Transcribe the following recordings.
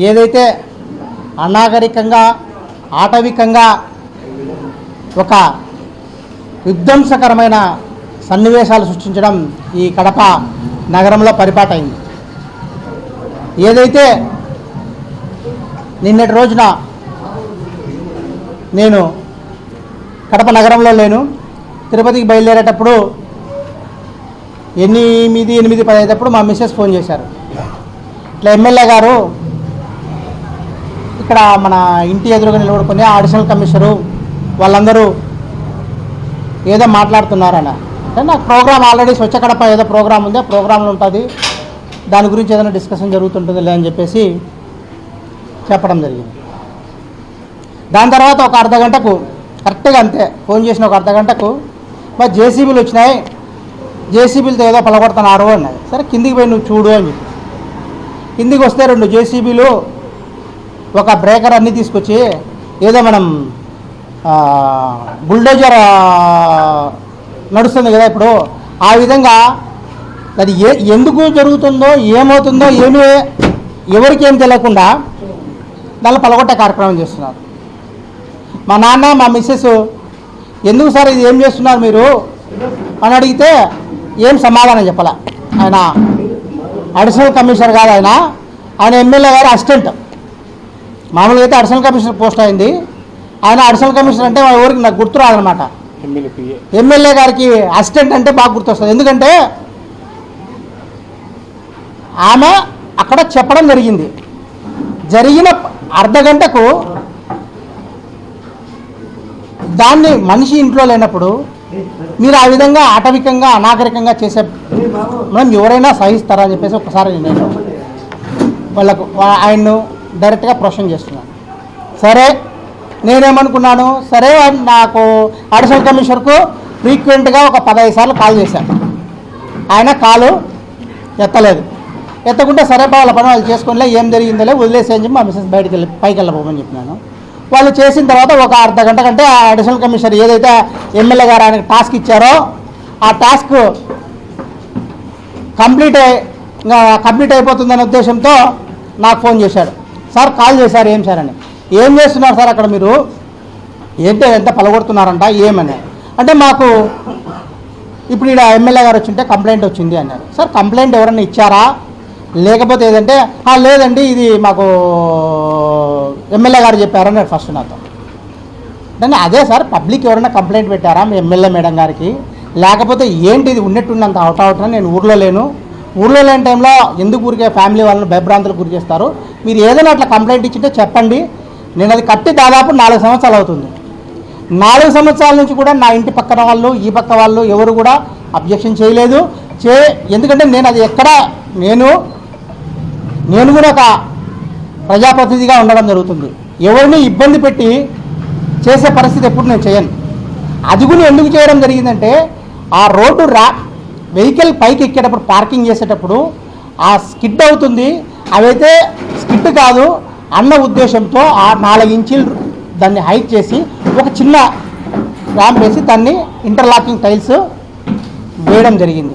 ఏదైతే అనాగరికంగా ఆటవికంగా ఒక విధ్వంసకరమైన సన్నివేశాలు సృష్టించడం ఈ కడప నగరంలో పరిపాటైంది. ఏదైతే నిన్నటి రోజున నేను కడప నగరంలో లేను, తిరుపతికి బయలుదేరేటప్పుడు 8:10 అయ్యేటప్పుడు మా మిస్సెస్ ఫోన్ చేశారు. ఇట్లా ఎమ్మెల్యే గారు ఇక్కడ మన ఇంటి ఎదురుగా నిలబడుకుని అడిషనల్ కమిషనరు వాళ్ళందరూ ఏదో మాట్లాడుతున్నారన్న. అంటే నాకు ప్రోగ్రామ్ ఆల్రెడీ స్వచ్ఛ కడప ఏదో ప్రోగ్రామ్ ఉంది, ఆ ప్రోగ్రాంలో ఉంటుంది, దాని గురించి ఏదైనా డిస్కషన్ జరుగుతుంటుంది లే అని చెప్పేసి చెప్పడం జరిగింది. దాని తర్వాత ఒక అర్ధగంటకు కరెక్ట్గా అంతే ఫోన్ చేసిన ఒక అర్ధగంటకు మరి జేసీబీలు వచ్చినాయి, జేసీబీలతో ఏదో పలగొడుతున్నారు అన్నది. సరే కిందికి పోయి నువ్వు చూడు అని చెప్పి కిందికి వస్తే 2 జేసీబీలు ఒక బ్రేకర్ అన్నీ తీసుకొచ్చి ఏదో మనం బుల్డోజర్ నడుస్తుంది కదా ఇప్పుడు, ఆ విధంగా అది ఎందుకు జరుగుతుందో ఏమవుతుందో ఎవరికి ఏం తెలియకుండా దాన్ని పలగొట్టే కార్యక్రమం చేస్తున్నారు. మా నాన్న మా మిస్సెస్ ఎందుకు సార్ ఇది ఏం చేస్తున్నారు మీరు అని అడిగితే ఏం సమాధానం చెప్పాల. ఆయన అడిషనల్ కమిషనర్ కాదు, ఆయన ఎమ్మెల్యే గారు అసిస్టెంట్. మామూలుగా అయితే అడిషనల్ కమిషనర్ పోస్ట్ అయింది, ఆయన అడిషనల్ కమిషనర్ అంటే ఎవరికి నాకు గుర్తు రాదనమాట. ఎమ్మెల్యే గారికి అసిస్టెంట్ అంటే బాగా గుర్తొస్తుంది, ఎందుకంటే ఆమె అక్కడ చెప్పడం జరిగిన అర్ధగంటకు దాన్ని మనిషి ఇంట్లో లేనప్పుడు మీరు ఆ విధంగా ఆటవికంగా అనాగరికంగా చేసే మనం ఎవరైనా సహిస్తారా అని చెప్పేసి ఒకసారి నేను వాళ్ళకు ఆయన్ను డైరెక్ట్గా ప్రొషన్ చేస్తున్నాను. సరే నేనేమనుకున్నాను, సరే నాకు అడిషనల్ కమిషనర్కు ఫ్రీక్వెంట్గా ఒక 15 సార్లు కాల్ చేశాను, ఆయన కాలు ఎత్తకుంటే సరే వాళ్ళ పని వాళ్ళు చేసుకునిలే, ఏం జరిగిందలే వదిలేసేయని చెప్పి మా మిస్సెస్ పైకి వెళ్ళబోమని చెప్పినాను. వాళ్ళు చేసిన తర్వాత ఒక అర్ధగంట కంటే ఆ అడిషనల్ కమిషనర్ ఏదైతే ఎమ్మెల్యే గారు ఆయనకు టాస్క్ ఇచ్చారో ఆ టాస్క్ కంప్లీట్ అయిపోతుందనే ఉద్దేశంతో నాకు ఫోన్ చేశాడు. సార్ కాల్ చేశారు, ఏం సార్ అని. ఏం చేస్తున్నారు సార్ అక్కడ మీరు, ఎంత పలగొడుతున్నారంట ఏమని అంటే, మాకు ఇప్పుడు ఇక్కడ ఎమ్మెల్యే గారు వచ్చింటే కంప్లైంట్ వచ్చింది అన్నారు. సార్ కంప్లైంట్ ఎవరైనా ఇచ్చారా, లేకపోతే ఏదంటే లేదండి ఇది మాకు ఎమ్మెల్యే గారు చెప్పారని ఫస్ట్ నాతో. అంటే అదే సార్ పబ్లిక్ ఎవరైనా కంప్లైంట్ పెట్టారా మీ ఎమ్మెల్యే మేడం గారికి, లేకపోతే ఏంటి ఇది ఉన్నట్టున్నంత అవుట్ నేను ఊర్లో లేని టైంలో ఎందుకు ఊరికే ఫ్యామిలీ వాళ్ళని భయభ్రాంతులకు గురి చేస్తారు, మీరు ఏదైనా అట్లా కంప్లైంట్ ఇచ్చింటే చెప్పండి, నేను అది కట్టి దాదాపు 4 సంవత్సరాలు అవుతుంది. 4 సంవత్సరాల నుంచి కూడా నా ఇంటి పక్కన వాళ్ళు ఈ పక్క వాళ్ళు ఎవరు కూడా అబ్జెక్షన్ చేయలేదు. ఎందుకంటే నేను అది ఎక్కడ నేను కూడా ఒక ప్రజాప్రతినిధిగా ఉండడం జరుగుతుంది, ఎవరిని ఇబ్బంది పెట్టి చేసే పరిస్థితి ఎప్పుడు నేను చేయను. అది కూడా ఎందుకు చేయడం జరిగిందంటే ఆ రోడ్డు వెహికల్ పైకి ఎక్కేటప్పుడు పార్కింగ్ చేసేటప్పుడు ఆ స్కిడ్ అవుతుంది, అవైతే స్కిడ్ కాదు అన్న ఉద్దేశంతో ఆ 4 ఇంచీలు దాన్ని హైట్ చేసి ఒక చిన్న ర్యాంప్ వేసి దాన్ని ఇంటర్లాకింగ్ టైల్స్ వేయడం జరిగింది.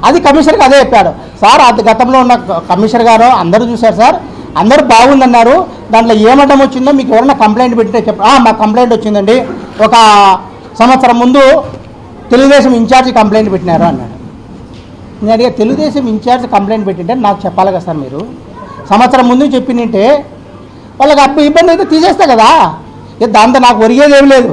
అది కమిషనర్కి అదే చెప్పాడు. సార్ అది గతంలో ఉన్న కమిషనర్ గారు అందరూ చూశారు సార్, అందరూ బాగుందన్నారు, దాంట్లో ఏమడ్డం వచ్చిందో మీకు ఎవరైనా కంప్లైంట్ పెట్టితే మాకు కంప్లైంట్ వచ్చిందండి, ఒక సంవత్సరం ముందు తెలుగుదేశం ఇన్ఛార్జ్ కంప్లైంట్ పెట్టినారు అన్నాడు. నేను అడిగా తెలుగుదేశం ఇన్ఛార్జ్ కంప్లైంట్ పెట్టింటే నాకు చెప్పాలి కదా సార్, మీరు సంవత్సరం ముందు చెప్పినంటే వాళ్ళకి ఇబ్బంది అయితే తీసేస్తా కదా, దాంతో నాకు ఒరిగేది ఏం లేదు,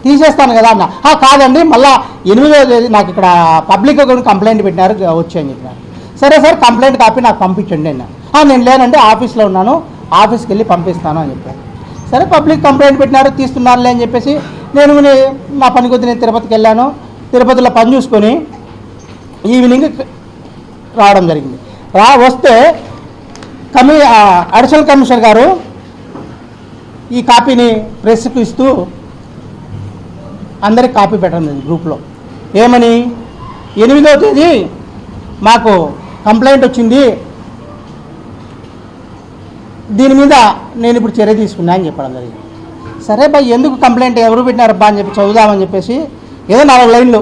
తీసేస్తాను కదా అన్న. కాదండి మళ్ళీ 8వ తేదీ నాకు ఇక్కడ పబ్లిక్ కంప్లైంట్ పెట్టినారు వచ్చి అని చెప్పినారు. సరే సార్ కంప్లైంట్ కాపీ నాకు పంపించండి అన్న. నేను లేనండి ఆఫీస్లో ఉన్నాను, ఆఫీస్కి వెళ్ళి పంపిస్తాను అని చెప్పాను. సరే పబ్లిక్ కంప్లైంట్ పెట్టినారు తీస్తున్నారులే అని చెప్పేసి నేను నా పని కొద్ది నేను తిరుపతికి వెళ్ళాను. తిరుపతిలో పని చూసుకొని ఈవినింగ్ రావడం జరిగింది. వస్తే అడిషనల్ కమిషనర్ గారు ఈ కాపీని ప్రెస్కు ఇస్తూ అందరికి కాపీ పెట్టడం జరిగింది గ్రూప్లో. ఏమని 8వ తేదీ మాకు కంప్లైంట్ వచ్చింది, దీని మీద నేను ఇప్పుడు చర్య తీసుకున్నా అని చెప్పడం జరిగింది. సరే బా ఎందుకు కంప్లైంట్ ఎవరు పెట్టినారబ్బా అని చెప్పి చదువుదామని చెప్పేసి ఏదో 4 లైన్లు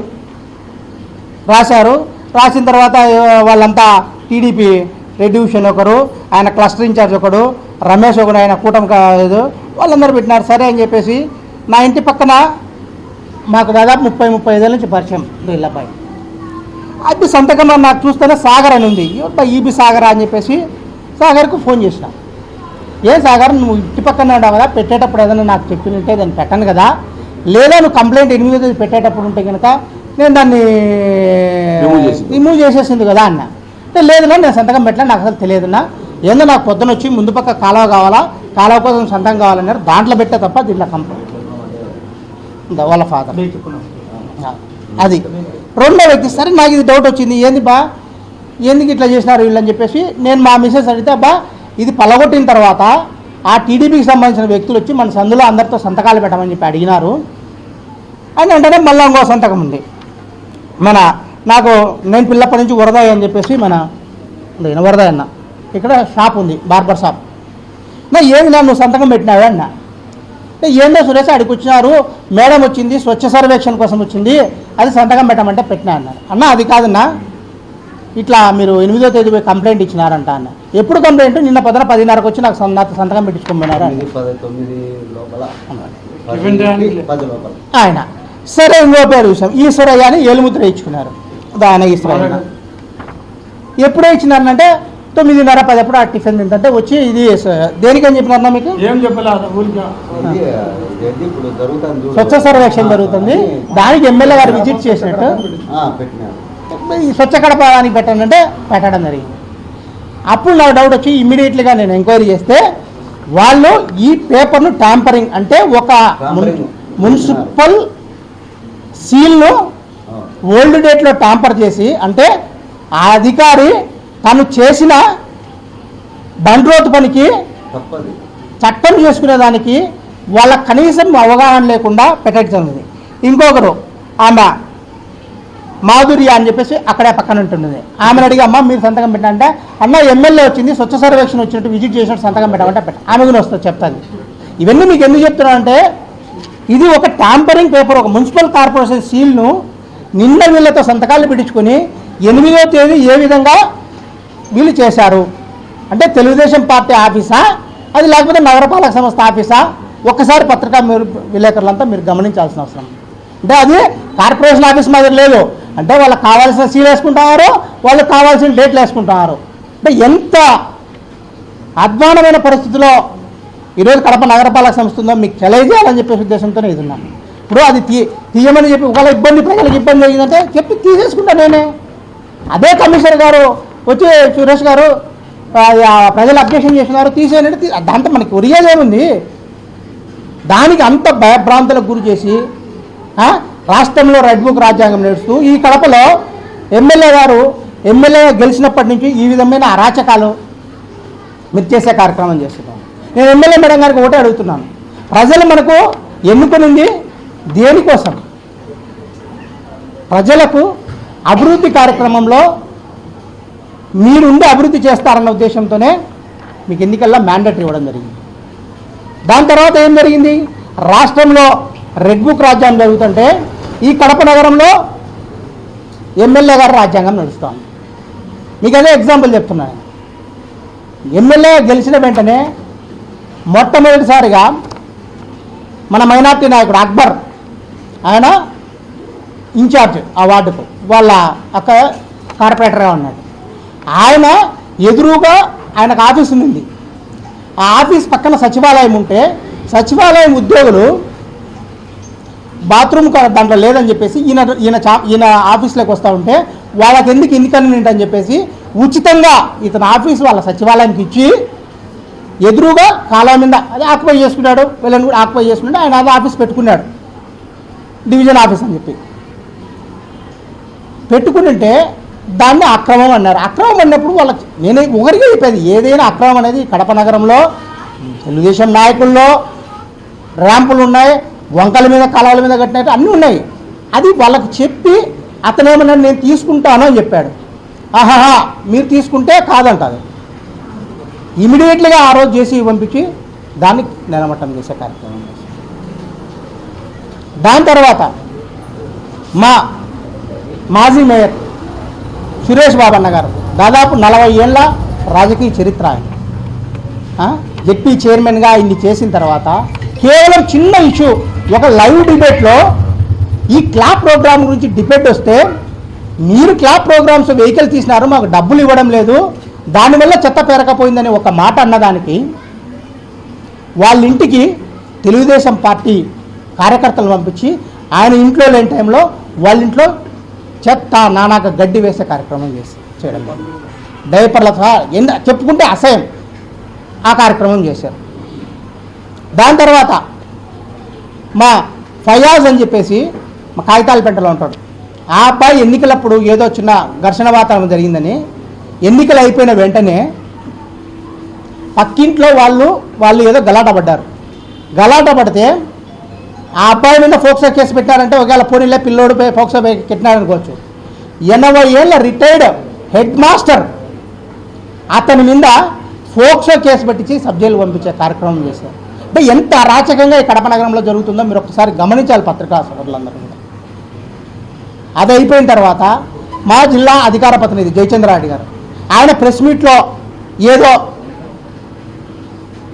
రాశారు. రాసిన తర్వాత వాళ్ళంతా టీడీపీ రెడ్డి హుసేన్ ఒకరు, ఆయన క్లస్టర్ ఇన్ఛార్జ్ ఒకడు, రమేష్ ఒకడు, ఆయన కూటమి కాదు, వాళ్ళందరూ పెట్టినారు. సరే అని చెప్పేసి నా ఇంటి పక్కన మాకు దాదాపు 30-35 ఏళ్ళ నుంచి పరిచయం వీళ్ళపై. అది సంతకం నాకు చూస్తేనే సాగర్ అని ఉంది, ఈబి సాగర్ అని చెప్పేసి సాగర్కు ఫోన్ చేసిన. ఏ సాగర్ నువ్వు ఇంటి పక్కన ఉన్నావు కదా, పెట్టేటప్పుడు ఏదైనా నాకు చెప్పినట్టే దాన్ని పెట్టను కదా, లేదా నువ్వు కంప్లైంట్ 8వ తేదీ పెట్టేటప్పుడు ఉంటే కనుక నేను దాన్ని రిమూవ్ చేసేసింది కదా అన్న. లేదున్నా నేను సంతకం పెట్టలే, నాకు అసలు తెలియదున్నా, ఏందో నాకు పొద్దున వచ్చి ముందు పక్క కాలువ కావాలా, కాలువ కోసం సంతకం కావాలన్నారు, దాంట్లో పెట్టే తప్ప దీంట్లో కంప్లైంట్ వాళ్ళ ఫాదర్. అది రెండో వ్యక్తి. సరే నాకు ఇది డౌట్ వచ్చింది, ఏంది బా ఎందుకు ఇట్లా చేసినారు వీళ్ళని చెప్పేసి నేను మా మిసెస్ అడిగితే, అబ్బా ఇది పలగొట్టిన తర్వాత ఆ టీడీపీకి సంబంధించిన వ్యక్తులు వచ్చి మన సందులో అందరితో సంతకాలు పెట్టమని చెప్పి అడిగినారు అని. అంటేనే మళ్ళీ ఇంకో సంతకం ఉంది నాకు నేను పిల్లప్పటి నుంచి వరదాయి అని చెప్పేసి వరదాయి అన్న ఇక్కడ షాప్ ఉంది, బార్బర్ షాప్. ఏమి నువ్వు సంతకం పెట్టినావే అన్న. ఏందో సురేష్ అడిగి వచ్చినారు, మేడం వచ్చింది స్వచ్ఛ సర్వేక్షణ కోసం వచ్చింది, అది సంతకం పెట్టమంటే పెట్టినా అన్నారు. అన్న అది కాదన్నా, ఇట్లా మీరు 8వ తేదీ పోయి కంప్లైంట్ ఇచ్చినారంట అన్న. ఎప్పుడు కంప్లైంట్? నిన్న 10:30కు వచ్చి నాకు సంతకం పెట్టించుకోమన్నారు ఆయన. సరే ఇంకో పేరు విషయం ఈశ్వరయ్య అని ఏలుముద్ర ఇచ్చుకున్నారు. ఆయన ఈశ్వరయ్య ఎప్పుడే ఇచ్చినారంటే 9:30-10 ఎప్పుడు ఆ టిఫిన్ తింటే వచ్చి ఇది దేనికని చెప్పినారన్నా మీకు? స్వచ్ఛ సర్వేక్షణ జరుగుతుంది, దానికి ఎమ్మెల్యే గారు విజిట్ చేసినట్టు ఈ స్వచ్ఛ కడప దానికి పెట్టానంటే పెట్టడం జరిగింది. అప్పుడు నాకు డౌట్ వచ్చి ఇమ్మీడియట్లీగా నేను ఎంక్వైరీ చేస్తే వాళ్ళు ఈ పేపర్ను ట్యాంపరింగ్ అంటే ఒక మున్సిపల్ సీల్ను ఓల్డ్ డేట్లో ట్యాంపర్ చేసి, అంటే ఆ అధికారి తను చేసిన బండ్రోతు పనికి చట్టం చేసుకునేదానికి వాళ్ళ కనీసం అవగాహన లేకుండా పెట్టడం. ఇంకొకరు ఆమె మాధుర్య అని చెప్పేసి అక్కడే పక్కన ఉంటున్నది. ఆమెను అడిగి అమ్మ మీరు సంతకం పెట్టాలంటే, అన్న ఎమ్మెల్యే వచ్చింది స్వచ్ఛ సర్వేక్షణ వచ్చినట్టు విజిట్ చేసినట్టు సంతకం పెట్టామంటే ఆమె కూడా వస్తుంది చెప్తాను. ఇవన్నీ మీకు ఎందుకు చెప్తున్నానంటే ఇది ఒక ట్యాంపరింగ్ పేపర్, ఒక మున్సిపల్ కార్పొరేషన్ సీల్ను నిన్న వీళ్ళతో సంతకాలు పెట్టించుకొని 8వ తేదీ ఏ విధంగా వీళ్ళు చేశారు అంటే తెలుగుదేశం పార్టీ ఆఫీసా అది లేకపోతే నగరపాలక సంస్థ ఆఫీసా? ఒక్కసారి పత్రికా విలేకరులంతా మీరు గమనించాల్సిన అవసరం. అంటే అది కార్పొరేషన్ ఆఫీస్ మాదిరి లేదు, అంటే వాళ్ళకి కావాల్సిన సీల్ వేసుకుంటున్నారు, వాళ్ళకి కావాల్సిన డేట్లు వేసుకుంటున్నారు. అంటే ఎంత అధ్వానమైన పరిస్థితిలో ఈరోజు కడప నగరపాలక సంస్థ ఉందో మీకు తెలియజేయాలని చెప్పే ఉద్దేశంతోనే ఇది ఉన్నాను. ఇప్పుడు అది తీయమని చెప్పి ఒకవేళ ప్రజలకు ఇబ్బంది జరిగిందంటే చెప్పి తీసేసుకుంటా నేనే. అదే కమిషనర్ గారు వచ్చి సురేష్ గారు ప్రజలు అబ్జెక్షన్ చేస్తున్నారు తీసేయండి, దాంతో మనకి ఒరిగేదేముంది? దానికి అంత భయభ్రాంతులకు గురి చేసి రాష్ట్రంలో రెడ్ బుక్ రాజ్యాంగం నడుస్తూ ఈ కడపలో ఎమ్మెల్యేగా గెలిచినప్పటి నుంచి ఈ విధమైన అరాచకాలు మీరు చేసే కార్యక్రమం చేస్తున్నాం. నేను ఎమ్మెల్యే మేడం గారికి ఒకటే అడుగుతున్నాను, ప్రజలు మనకు ఎన్నుకునింది దేనికోసం? ప్రజలకు అభివృద్ధి కార్యక్రమంలో మీరుండి అభివృద్ధి చేస్తారన్న ఉద్దేశంతోనే మీకు ఎన్నికల్లో మ్యాండేటరీ ఇవ్వడం జరిగింది. దాని తర్వాత ఏం జరిగింది? రాష్ట్రంలో రెడ్ బుక్ రాజ్యాంగం జరుగుతుంటే ఈ కడప నగరంలో ఎమ్మెల్యే గారు రాజ్యాంగం నడుస్తుంది. మీకు అదే ఎగ్జాంపుల్ చెప్తున్నాను. ఎమ్మెల్యే గెలిచిన వెంటనే మొట్టమొదటిసారిగా మన మైనార్టీ నాయకుడు అక్బర్ ఆయన ఇన్ఛార్జ్ ఆ వార్డుకు, వాళ్ళ అక్క కార్పొరేటర్గా ఉన్నాడు. ఆయన ఎదురుగా ఆయనకు ఆఫీస్ ఉంది. ఆ ఆఫీస్ పక్కన సచివాలయం ఉంటే సచివాలయం ఉద్యోగులు బాత్రూమ్ దాంట్లో లేదని చెప్పేసి ఈయన ఆఫీస్లోకి వస్తూ ఉంటే వాళ్ళకి ఎందుకు ఇన్కన్వీనియంట్ అని చెప్పేసి ఉచితంగా ఇతను ఆఫీస్ వాళ్ళ సచివాలయానికి ఇచ్చి ఎదురుగా కాలం మీద అది ఆక్యుపై చేసుకున్నాడు. వీళ్ళని కూడా ఆక్యుపై చేసుకున్నాడు. ఆయన అదే ఆఫీస్ పెట్టుకున్నాడు, డివిజన్ ఆఫీస్ అని చెప్పి పెట్టుకుంటే దాన్ని అక్రమం అన్నారు. అక్రమం అన్నప్పుడు వాళ్ళకి నేను ఒకరికి చెప్పేది, ఏదైనా అక్రమం అనేది కడప నగరంలో తెలుగుదేశం నాయకుల్లో ర్యాంపులు ఉన్నాయి, వంకల మీద కాలువల మీద కట్టినట్టు అన్నీ ఉన్నాయి. అది వాళ్ళకి చెప్పి అతనేమన్నా నేను తీసుకుంటాను అని చెప్పాడు. ఆహాహా మీరు తీసుకుంటే కాదంటారు. ఇమీడియట్లీగా ఆ రోజు చేసి పంపించి దాన్ని నిలమట్టం చేసే కార్యక్రమం. దాని తర్వాత మా మాజీ మేయర్ సురేష్ బాబు అన్న గారు దాదాపు 40 ఏళ్ళ రాజకీయ చరిత్ర ఆయన. జెడ్పీ చైర్మన్గా ఇన్ని చేసిన తర్వాత కేవలం చిన్న ఇష్యూ, ఒక లైవ్ డిబేట్లో ఈ క్లాప్ ప్రోగ్రామ్ గురించి డిబేట్ వస్తే మీరు క్లాప్ ప్రోగ్రామ్స్ వెహికల్ తీసినారు, మాకు డబ్బులు ఇవ్వడం లేదు, దానివల్ల చెత్త పేరకపోయిందని ఒక మాట అన్నదానికి వాళ్ళ ఇంటికి తెలుగుదేశం పార్టీ కార్యకర్తలు పంపించి ఆయన ఇంట్లో లేని టైంలో వాళ్ళ ఇంట్లో చెత్త నానాక గడ్డి వేసే కార్యక్రమం చేయడం డైపర్ల సహా చెప్పుకుంటే అసహ్యం ఆ కార్యక్రమం చేశారు. దాని తర్వాత మా ఫయాజ్ అని చెప్పేసి మా కాగితాలపేటలో ఉంటాడు, ఆ అబ్బాయి ఎన్నికలప్పుడు ఏదో చిన్న ఘర్షణ వాతావరణం జరిగిందని ఎన్నికలు అయిపోయిన వెంటనే పక్కింట్లో వాళ్ళు ఏదో గలాట పడ్డారు. గలాట పడితే ఆ అబ్బాయి మీద ఫోక్సో కేసు పెట్టారంటే ఒకవేళ పోనీలే పిల్లోడు ఫోక్సో పెట్టినారనుకోవచ్చు. 80 ఏళ్ళ రిటైర్డ్ హెడ్ మాస్టర్ అతని మీద ఫోక్సో కేసు పెట్టించి సబ్ జైలు పంపించే కార్యక్రమం చేశారు. అంటే ఎంత అరాచకంగా ఈ కడప నగరంలో జరుగుతుందో మీరు ఒకసారి గమనించాలి పత్రికా సోదరులందరూ కూడా. అది అయిపోయిన తర్వాత మా జిల్లా అధికార ప్రతినిధి జయచంద్రారెడ్డి గారు ఆయన ప్రెస్ మీట్లో ఏదో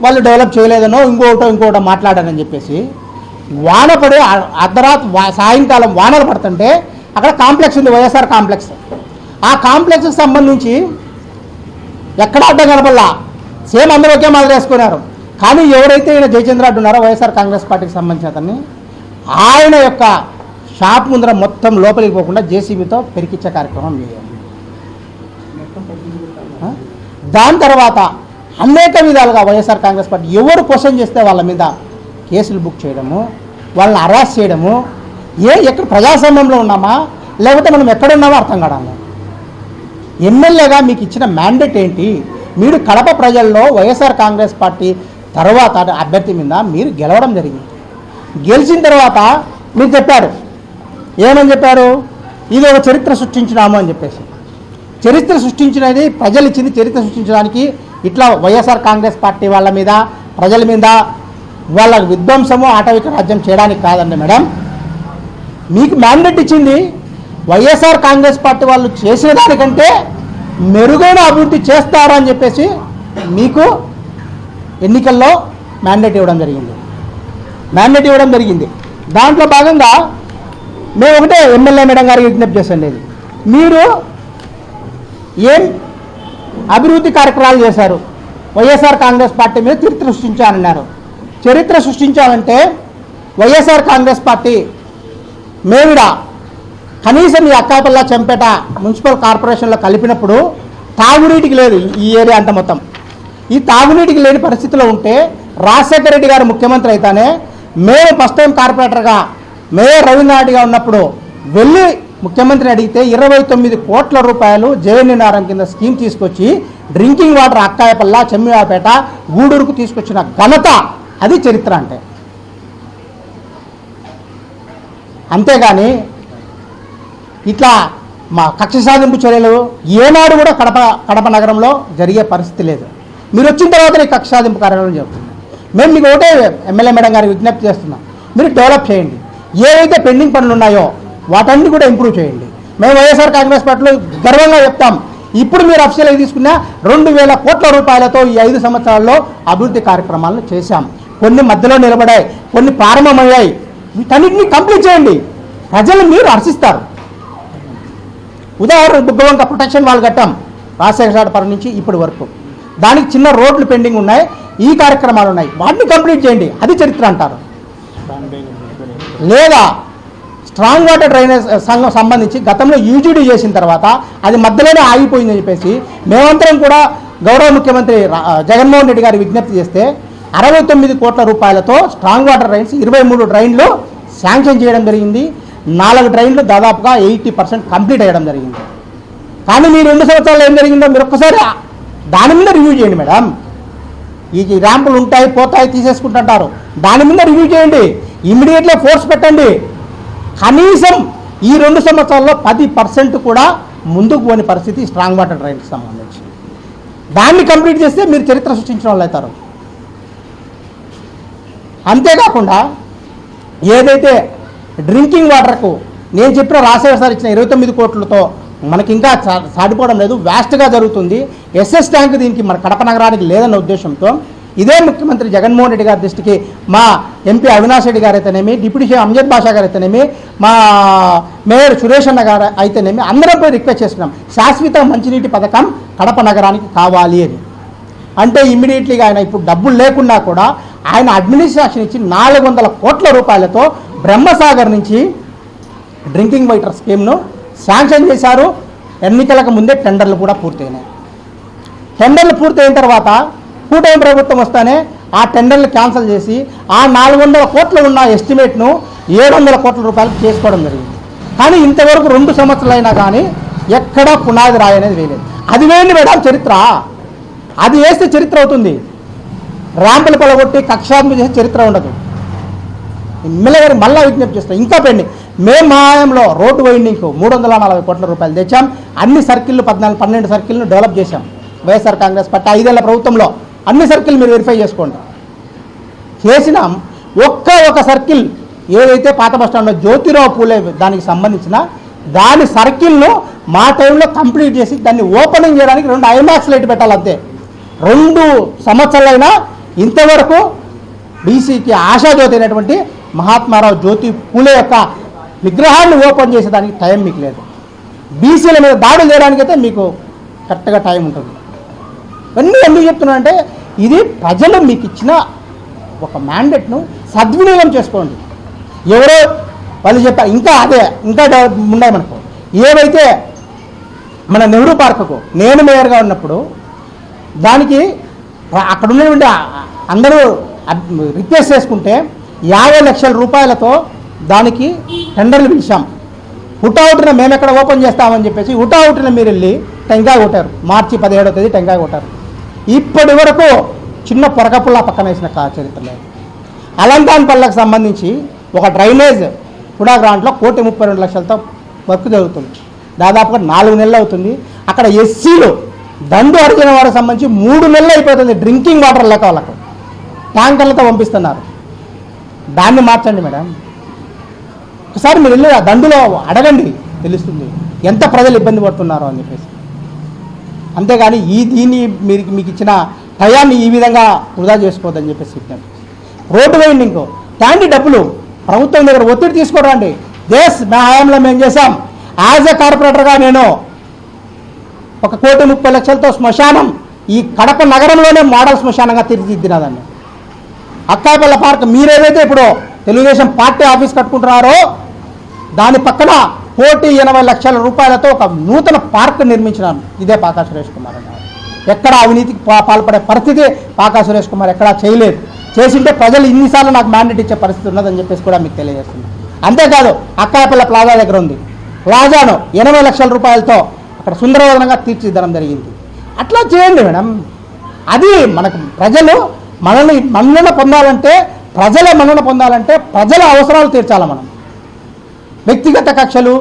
వాళ్ళు డెవలప్ చేయలేదనో ఇంకోటో మాట్లాడారని చెప్పేసి వాన పడి అర్ధరాత్రి సాయంకాలం వానలు పడుతుంటే అక్కడ కాంప్లెక్స్ ఉంది, వైఎస్ఆర్ కాంప్లెక్స్. ఆ కాంప్లెక్స్కి సంబంధించి ఎక్కడ అడ్డం కనపల్లా, సేమ్ అందరూ ఒకే మాదిరి వేసుకున్నారు. కానీ ఎవరైతే ఈయన జయచంద్రారెడ్డి ఉన్నారో వైఎస్ఆర్ కాంగ్రెస్ పార్టీకి సంబంధించిన అతన్ని ఆయన యొక్క షాప్ ముందర మొత్తం లోపలికి పోకుండా జేసీబీతో పెరికిచ్చే కార్యక్రమం చేయాలి. దాని తర్వాత అనేక విధాలుగా వైఎస్ఆర్ కాంగ్రెస్ పార్టీ ఎవరు క్వశ్చన్ చేస్తే వాళ్ళ మీద కేసులు బుక్ చేయడము, వాళ్ళని అరెస్ట్ చేయడము. ఎక్కడ ప్రజాస్వామ్యంలో ఉన్నామా లేకపోతే మనం ఎక్కడున్నామో అర్థం కావాలి. ఎమ్మెల్యేగా మీకు ఇచ్చిన మ్యాండేట్ ఏంటి? మీరు కడప ప్రజల్లో వైఎస్ఆర్ కాంగ్రెస్ పార్టీ తర్వాత అభ్యర్థి మీద మీరు గెలవడం జరిగింది. గెలిచిన తర్వాత మీరు చెప్పారు, ఏమని చెప్పారు? ఇది ఒక చరిత్ర సృష్టించినాము అని చెప్పేసి. చరిత్ర సృష్టించినది ప్రజలు ఇచ్చింది. చరిత్ర సృష్టించడానికి ఇట్లా వైఎస్ఆర్ కాంగ్రెస్ పార్టీ వాళ్ళ మీద ప్రజల మీద వాళ్ళ విధ్వంసము ఆటవిక రాజ్యం చేయడానికి కాదండి మేడం. మీకు మ్యాండేట్ ఇచ్చింది వైఎస్ఆర్ కాంగ్రెస్ పార్టీ వాళ్ళు చేసిన దానికంటే మెరుగైన అభివృద్ధి చేస్తారు అని చెప్పేసి మీకు ఎన్నికల్లో మ్యాండేట్ ఇవ్వడం జరిగింది. దాంట్లో భాగంగా మేము ఒకటే ఎమ్మెల్యే మేడం గారికి విజ్ఞప్తి చేసండి, మీరు ఏం అభివృద్ధి కార్యక్రమాలు చేశారు? వైఎస్ఆర్ కాంగ్రెస్ పార్టీ మీద చరిత్ర సృష్టించాలన్నారు. చరిత్ర సృష్టించాలంటే వైఎస్ఆర్ కాంగ్రెస్ పార్టీ మేవిడ కనీసం ఈ అక్కాపల్లా చెంపేట మున్సిపల్ కార్పొరేషన్లో కలిపినప్పుడు తాగునీటికి లేదు ఈ ఏరియా అంతా మొత్తం. ఈ తాగునీటికి లేని పరిస్థితిలో ఉంటే రాజశేఖర రెడ్డి గారు ముఖ్యమంత్రి అయితేనే మేము ఫస్ట్ టైం కార్పొరేటర్గా మేయర్ రవీంద్రనాథ్గా ఉన్నప్పుడు వెళ్ళి ముఖ్యమంత్రిని అడిగితే 29 కోట్ల రూపాయలు జేఎన్ఎన్ఆర్ఎం కింద స్కీమ్ తీసుకొచ్చి డ్రింకింగ్ వాటర్ అక్కాయపల్ల, చెమ్మివాపేట, గూడూరుకు తీసుకొచ్చిన ఘనత అది చరిత్ర అంటే. అంతేగాని ఇట్లా మా కక్ష సాధింపు చర్యలు ఏనాడు కూడా కడప నగరంలో జరిగే పరిస్థితి లేదు. మీరు వచ్చిన తర్వాత ఈ కక్ష సాధింపు కార్యక్రమం జరుగుతుంది. మేము మీకు ఒకటే ఎమ్మెల్యే మేడం గారికి విజ్ఞప్తి చేస్తున్నాం, మీరు డెవలప్ చేయండి. ఏవైతే పెండింగ్ పనులు ఉన్నాయో వాటన్ని కూడా ఇంప్రూవ్ చేయండి. మేము వైఎస్ఆర్ కాంగ్రెస్ పార్టీలో గర్వంగా చెప్తాం, ఇప్పుడు మీరు అఫీషియల్గా తీసుకున్న 2000 కోట్ల రూపాయలతో ఈ 5 సంవత్సరాల్లో అభివృద్ధి కార్యక్రమాలను చేశాం. కొన్ని మధ్యలో నిలబడాయి, కొన్ని ప్రారంభమయ్యాయి. వీటన్నిటిని కంప్లీట్ చేయండి, ప్రజలు మీరు హర్షిస్తారు. ఉదాహరణ బుగ్గవంక ప్రొటెక్షన్ వాల్ కట్టాం రాజశేఖరపరం నుంచి ఇప్పటి వరకు. దానికి చిన్న రోడ్లు పెండింగ్ ఉన్నాయి, ఈ కార్యక్రమాలు ఉన్నాయి, వాటిని కంప్లీట్ చేయండి. అది చరిత్ర అంటారు. లేదా స్ట్రాంగ్ వాటర్ డ్రైనేజ్ సంఘం సంబంధించి గతంలో యూజీడీ చేసిన తర్వాత అది మధ్యలోనే ఆగిపోయిందని చెప్పేసి మేమంతరం కూడా గౌరవ ముఖ్యమంత్రి జగన్మోహన్ రెడ్డి గారి విజ్ఞప్తి చేస్తే 69 కోట్ల రూపాయలతో స్ట్రాంగ్ వాటర్ డ్రైన్స్ 23 డ్రైన్లు శాంక్షన్ చేయడం జరిగింది. 4 డ్రైన్లు దాదాపుగా 80% కంప్లీట్ అయ్యడం జరిగింది. కానీ మీ 2 సంవత్సరాలు ఏం జరిగిందో మీరు ఒక్కసారి దాని మీద రివ్యూ చేయండి మేడం. ఈ ర్యాంపులు ఉంటాయి, పోతాయి, తీసేసుకుంటుంటారు. దాని మీద రివ్యూ చేయండి, ఇమ్మీడియట్గా ఫోర్స్ పెట్టండి. కనీసం ఈ 2 సంవత్సరాల్లో 10% కూడా ముందుకు పోని పరిస్థితి స్ట్రాంగ్ వాటర్ డ్రైన్కి సంబంధించి. దాన్ని కంప్లీట్ చేస్తే మీరు చరిత్ర సృష్టించిన వాళ్ళు అవుతారు. అంతేకాకుండా ఏదైతే డ్రింకింగ్ వాటర్కు నేను చెప్పిన రాజశేఖర్ సార్ ఇచ్చిన 29 కోట్లతో మనకి ఇంకా సాడిపోవడం లేదు, వ్యాస్ట్గా జరుగుతుంది. ఎస్ఎస్ ట్యాంక్ దీనికి మన కడప నగరానికి లేదన్న ఉద్దేశంతో ఇదే ముఖ్యమంత్రి జగన్మోహన్ రెడ్డి గారి దృష్టికి మా ఎంపీ అవినాష్ రెడ్డి గారు అయితేనేమి, డిప్యూటీ సీఎం అంజద్ బాషా గారు అయితేనేమి, మా మేయర్ సురేష్ అన్న గారు అయితేనేమి అందరిపై రిక్వెస్ట్ చేస్తున్నాం, శాశ్వత మంచినీటి పథకం కడప నగరానికి కావాలి అని. అంటే ఇమ్మీడియట్లీగా ఆయన ఇప్పుడు డబ్బులు లేకున్నా కూడా ఆయన అడ్మినిస్ట్రేషన్ ఇచ్చి 400 కోట్ల రూపాయలతో బ్రహ్మసాగర్ నుంచి డ్రింకింగ్ వాటర్ స్కీమ్ను శాంక్షన్ చేశారు. ఎన్నికలకు ముందే టెండర్లు కూడా పూర్తయినాయి. టెండర్లు పూర్తయిన తర్వాత కూటమి ప్రభుత్వం వస్తానే ఆ టెండర్లు క్యాన్సిల్ చేసి ఆ 400 కోట్లు ఉన్న ఎస్టిమేట్ను 700 కోట్ల రూపాయలకు చేసుకోవడం జరిగింది. కానీ ఇంతవరకు 2 సంవత్సరాలైనా కానీ ఎక్కడా పునాది రాయి అనేది వేయలేదు. అది వేయండి మేడం చరిత్ర, అది వేస్తే చరిత్ర అవుతుంది. ర్యాంపులు పొలగొట్టి కక్షాత్మ చేసే చరిత్ర ఉండదు. ఎమ్మెల్యే గారు మళ్ళీ విజ్ఞప్తి చేస్తాం, ఇంకా పెండింగ్. మేము మా హయాంలో రోడ్డు వైండింగ్కు 340 కోట్ల రూపాయలు తెచ్చాం. అన్ని సర్కిళ్ళు 12 సర్కిల్ను డెవలప్ చేశాం. వైఎస్ఆర్ కాంగ్రెస్ పార్టీ 5 ఏళ్ల ప్రభుత్వంలో అన్ని సర్కిల్ మీరు వెరిఫై చేసుకోండి. చేసినాం. ఒక సర్కిల్ ఏదైతే పాత బస్టాండ్లో జ్యోతిరావు పూలే దానికి సంబంధించిన దాని సర్కిల్ను మా టైంలో కంప్లీట్ చేసి దాన్ని ఓపెనింగ్ చేయడానికి 2 ఐమాక్స్ లైట్ పెట్టాలంతే. 2 సంవత్సరాలైనా ఇంతవరకు బీసీకి ఆశాజ్యోతి అయినటువంటి మహాత్మారావు జ్యోతి పూలే యొక్క విగ్రహాన్ని ఓపెన్ చేసేదానికి టైం మీకు లేదు. బీసీల మీద దాడులు చేయడానికైతే మీకు కరెక్ట్గా టైం ఉంటుంది. ఇవన్నీ ఎందుకు చెప్తున్నానంటే ఇది ప్రజలు మీకు ఇచ్చిన ఒక మ్యాండేట్ను సద్వినియోగం చేసుకోండి. ఎవరో వాళ్ళు చెప్పారు, ఇంకా ఉన్నాయి మనకు. ఏవైతే మన నెహ్రూ పార్కుకు నేను మేయర్గా ఉన్నప్పుడు దానికి అక్కడ ఉన్నటువంటి అందరూ రిక్వెస్ట్ చేసుకుంటే 50 లక్షల రూపాయలతో దానికి టెండర్లు పిలిచాం. హుటాహుటిన మేము ఎక్కడ ఓపెన్ చేస్తామని చెప్పేసి హుటాహుటిన మీరు వెళ్ళి టెంకాయ కొట్టారు. మార్చి 17వ తేదీ టెంకాయ కొట్టారు. ఇప్పటి వరకు చిన్న పొరకపుల్లా పక్కన వేసిన చరిత్ర లేదు. అలంకాన్పల్లకు సంబంధించి ఒక డ్రైనేజ్ కూడా గ్రాంట్లో 1,32,00,000తో వర్క్ జరుగుతుంది. దాదాపుగా 4 నెలలు అవుతుంది. అక్కడ ఎస్సీలు దండు అడిగిన వారికి సంబంధించి 3 నెలలు అయిపోతుంది. డ్రింకింగ్ వాటర్ లేక వాళ్ళకు ట్యాంకర్లతో పంపిస్తున్నారు. దాన్ని మార్చండి మేడం. ఒకసారి మీరు వెళ్ళి ఆ దండులో అడగండి, తెలుస్తుంది ఎంత ప్రజలు ఇబ్బంది పడుతున్నారో అని చెప్పేసి. అంతేగాని దీన్ని మీకు ఇచ్చిన టయాన్ని ఈ విధంగా వృధా చేసుకోవద్దని చెప్పేసి చెప్పాను. రోడ్డు వైండింగ్ ట్యాండి డబ్బులు ప్రభుత్వం దగ్గర ఒత్తిడి తీసుకోరండి. మా హయాంలో మేము చేశాం. యాజ్ ఎ కార్పొరేటర్గా నేను 1,30,00,000తో శ్మశానం ఈ కడప నగరంలోనే మోడల్ శ్మశానంగా తీర్చిదిద్దినదాన్ని. అక్కాయపల్ల పార్క్ మీరేదైతే ఇప్పుడు తెలుగుదేశం పార్టీ ఆఫీస్ కట్టుకుంటున్నారో దాని పక్కన 1,80,00,000 రూపాయలతో ఒక నూతన పార్క్ నిర్మించినాను. ఇదే పాకా సురేష్ కుమార్ అన్నారు. ఎక్కడ అవినీతికి పాల్పడే పరిస్థితి పాకా సురేష్ కుమార్ ఎక్కడా చేయలేదు. చేసింటే ప్రజలు ఇన్నిసార్లు నాకు మ్యాండేట్ ఇచ్చే పరిస్థితి ఉన్నదని చెప్పేసి కూడా మీకు తెలియజేస్తున్నాను. అంతేకాదు అక్కాయపల్ల ప్లాజా దగ్గర ఉంది. ప్లాజాను 80 లక్షల రూపాయలతో అక్కడ సుందరవదనంగా తీర్చిదిద్దడం జరిగింది. అట్లా చేయండి మేడం. అది మనకు ప్రజలు మన్నన పొందాలంటే ప్రజల మన్నన పొందాలంటే ప్రజల అవసరాలు తీర్చాలి. మనం వ్యక్తిగత కక్షలు